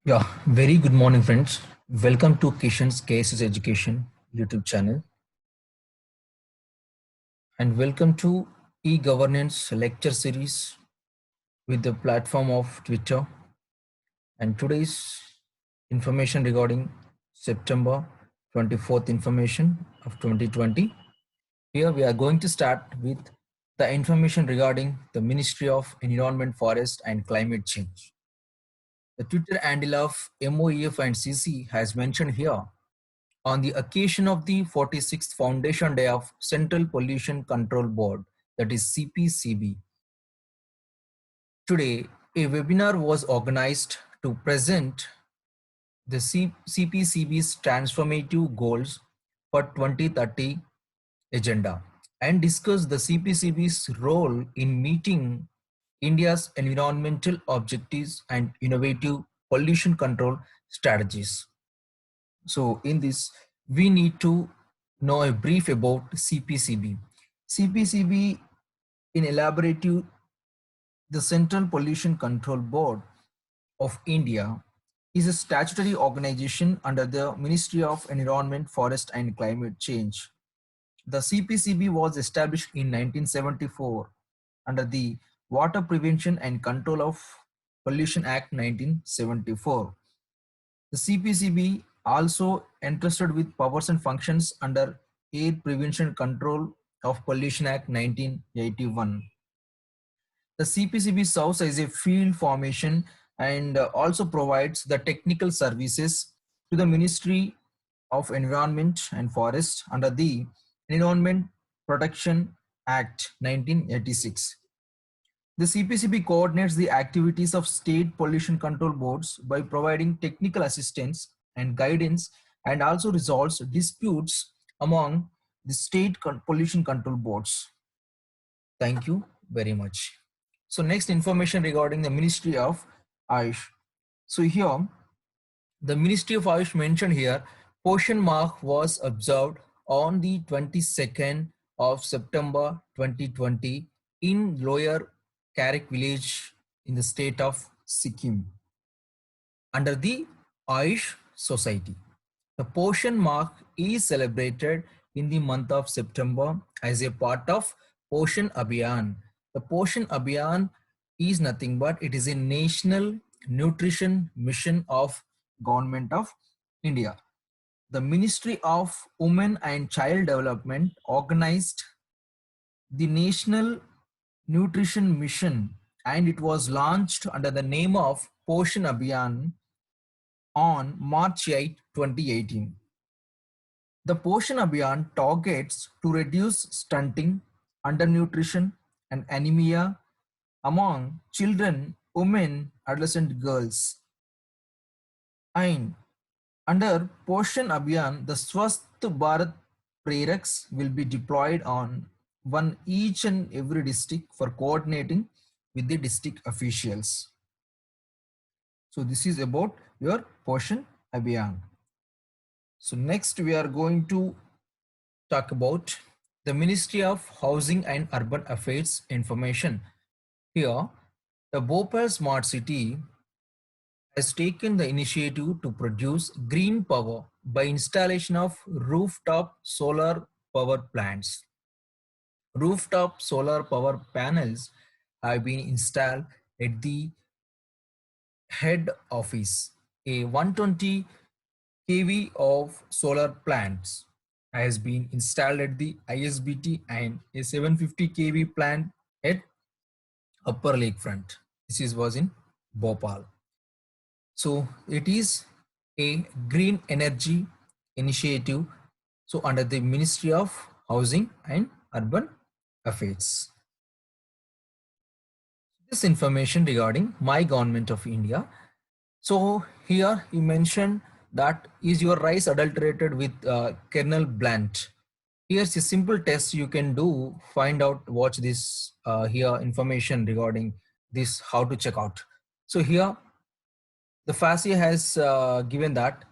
Yeah, very good morning, friends. Welcome to Kishan's Cases Education YouTube channel, and welcome to e-governance lecture series with the platform of Twitter. And today's information regarding September 24th information of 2020. Here we are going to start with the information regarding the Ministry of Environment, Forest and Climate Change. The Twitter handle of MOEF and CC has mentioned here on the occasion of the 46th Foundation Day of Central Pollution Control Board, that is CPCB. Today, a webinar was organized to present the CPCB's transformative goals for 2030 agenda and discuss the CPCB's role in meeting India's environmental objectives and innovative pollution control strategies. So in this, we need to know a brief about CPCB. CPCB, in elaborative, the Central Pollution Control Board of India, is a statutory organization under the Ministry of Environment, Forest and Climate Change. The CPCB was established in 1974 under the Water Prevention and Control of Pollution Act 1974. The CPCB also entrusted with powers and functions under Air Prevention Control of Pollution Act 1981. The CPCB serves as a field formation and also provides the technical services to the Ministry of Environment and Forest under the Environment Protection Act 1986. The CPCB coordinates the activities of state pollution control boards by providing technical assistance and guidance, and also resolves disputes among the state pollution control boards. Thank you very much. So next information regarding the Ministry of Ayush. So here, the Ministry of Ayush mentioned here, Poshan Mark was observed on the 22nd of September 2020 in Lower Karak village in the state of Sikkim under the Ayush Society. The Poshan Mark is celebrated in the month of September as a part of Poshan Abhiyan. The Poshan Abhiyan is nothing but it is a national nutrition mission of Government of India. The Ministry of Women and Child Development organized the National Nutrition Mission, and it was launched under the name of Poshan Abhiyan on March 8, 2018. The Poshan Abhiyan targets to reduce stunting, undernutrition, and anemia among children, women, adolescent girls. And under Poshan Abhiyan, the Swasth Bharat Preraks will be deployed on one each and every district for coordinating with the district officials. So this is about your Poshan Abhiyan. So next we are going to talk about the Ministry of Housing and Urban Affairs information. Here, the Bhopal Smart City has taken the initiative to produce green power by installation of rooftop solar power plants. Rooftop solar power panels have been installed at the head office. A 120 kV of solar plants has been installed at the ISBT and a 750 kV plant at Upper Lakefront. This was in Bhopal. So it is a green energy initiative. So under the Ministry of Housing and Urban Affairs. This information regarding my government of India. So here you mentioned that is your rice adulterated with kernel bland. Here's a simple test you can do. Find out, watch this here information regarding this, how to check out. So here the FASI has given that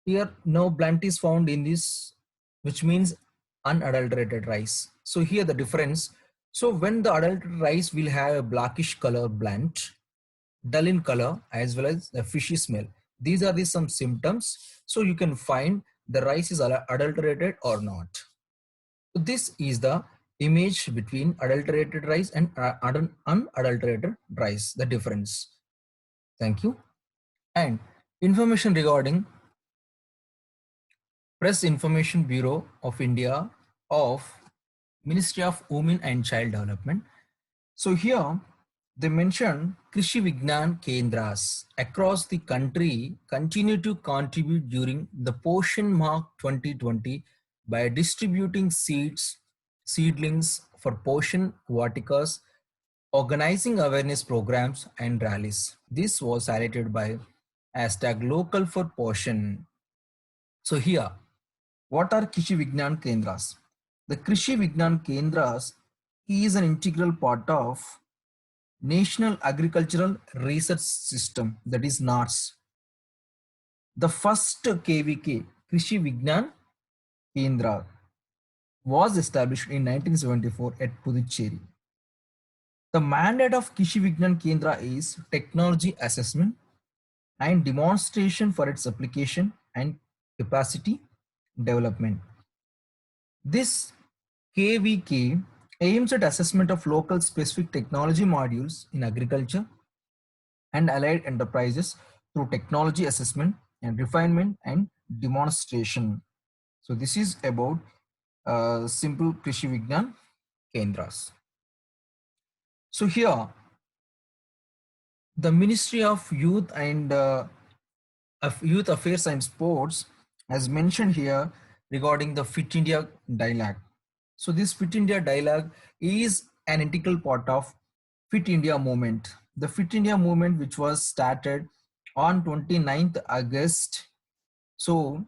here no blunt is found in this, which means unadulterated rice. So here the difference. So when the adulterated rice will have a blackish color blunt, dull in color as well as the fishy smell. These are the some symptoms. So you can find the rice is adulterated or not. So this is the image between adulterated rice and unadulterated rice, the difference. Thank you. And information regarding Press Information Bureau of India of Ministry of Women and Child Development. So here they mention Krishi Vignan Kendras across the country continue to contribute during the Poshan Mark 2020 by distributing seedlings for Poshan Vatikas, organizing awareness programs and rallies. This was highlighted by hashtag local for Poshan. So here, what are Krishi Vignan Kendras? The Krishi Vignan Kendras is an integral part of National Agricultural Research System, that is NARS. The first KVK, Krishi Vignan Kendra, was established in 1974 at Puducherry. The mandate of Krishi Vignan Kendra is technology assessment and demonstration for its application and capacity development. This KVK aims at assessment of local specific technology modules in agriculture and allied enterprises through technology assessment and refinement and demonstration. So this is about simple Krishi Vignan Kendras. So here, the Ministry of Youth and Youth Affairs and Sports has mentioned here regarding the Fit India dialogue. So this Fit India dialogue is an integral part of Fit India movement. The Fit India movement, which was started on 29th August. So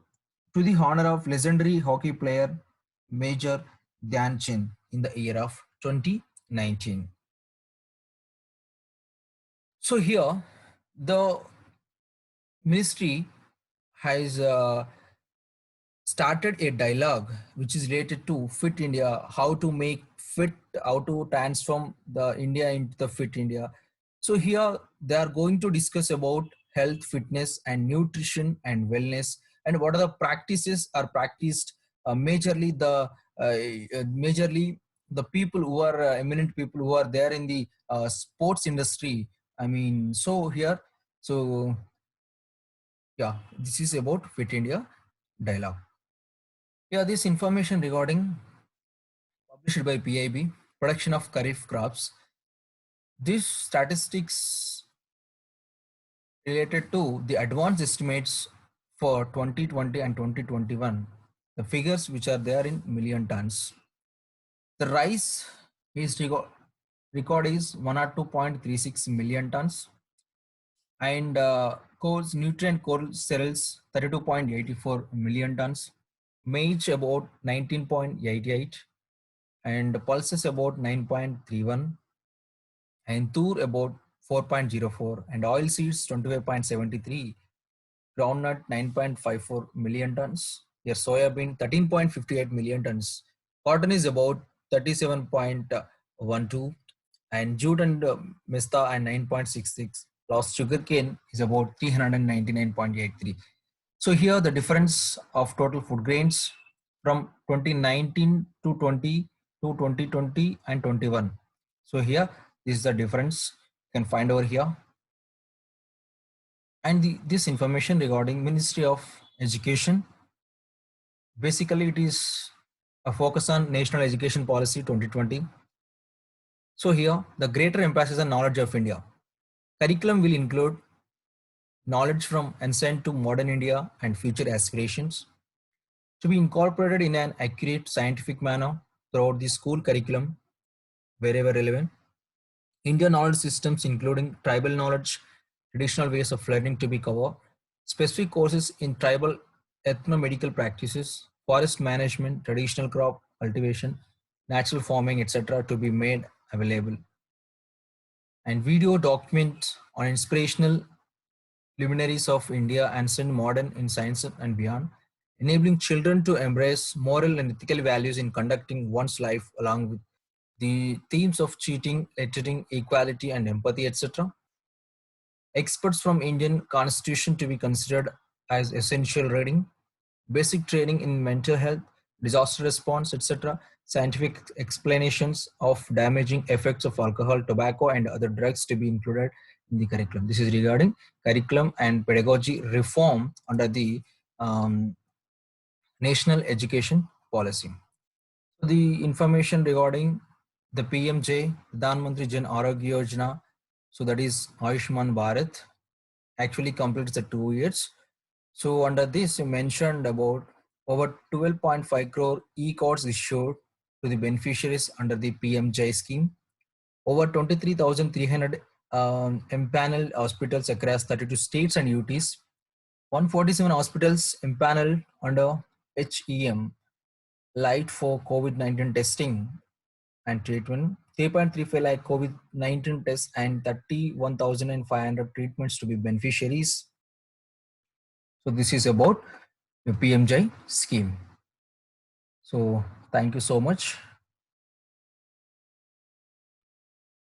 to the honor of legendary hockey player Major Dhyan Chand in the year of 2019. So here the ministry has started a dialogue which is related to Fit India, how to make fit, how to transform the India into the Fit India. So here they are going to discuss about health, fitness and nutrition and wellness, and what are the practices are practiced majorly the people who are eminent people who are there in the sports industry. I mean, so here, so yeah, this is about Fit India dialogue. Yeah, this information regarding published by PIB, production of kharif crops. These statistics related to the advanced estimates for 2020 and 2021, the figures which are there in million tons. The rice is record is 102.36 million tons, and coals, nutrient coal cereals 32.84 million tons, maize about 19.88, and pulses about 9.31, and tur about 4.04, and oil seeds 25.73, groundnut 9.54 million tons, your soybean 13.58 million tons, cotton is about 37.12, and jute and mesta and 9.66, plus sugarcane is about 399.83. So here the difference of total food grains from 2019 to 2020 and 21. So here this is the difference you can find over here. And this information regarding Ministry of Education, basically it is a focus on National Education Policy 2020. So here the greater emphasis on knowledge of India. Curriculum will include knowledge from ancient to modern India and future aspirations to be incorporated in an accurate scientific manner throughout the school curriculum wherever relevant. Indian knowledge systems including tribal knowledge, traditional ways of learning to be covered, specific courses in tribal ethno-medical practices, forest management, traditional crop cultivation, natural farming, etc. to be made available. And video documents on inspirational luminaries of India, ancient, modern in science and beyond, enabling children to embrace moral and ethical values in conducting one's life along with the themes of cheating, littering, equality and empathy, etc. Experts from Indian Constitution to be considered as essential reading, basic training in mental health, disaster response, etc. Scientific explanations of damaging effects of alcohol, tobacco, and other drugs to be included in the curriculum. This is regarding curriculum and pedagogy reform under the National Education Policy. So the information regarding the PMJ, Pradhan Mantri Jan Arogya Yojana, so that is Ayushman Bharat, actually completes the 2 years. So under this, you mentioned about over 12.5 crore e-cards issued to the beneficiaries under the PMJ scheme. Over 23,300 empaneled hospitals across 32 states and UTs. 147 hospitals empaneled under HEM, light for COVID-19 testing and treatment. 3.35 lakh COVID-19 tests and 31,500 treatments to be beneficiaries. So this is about the PMJ scheme. So thank you so much.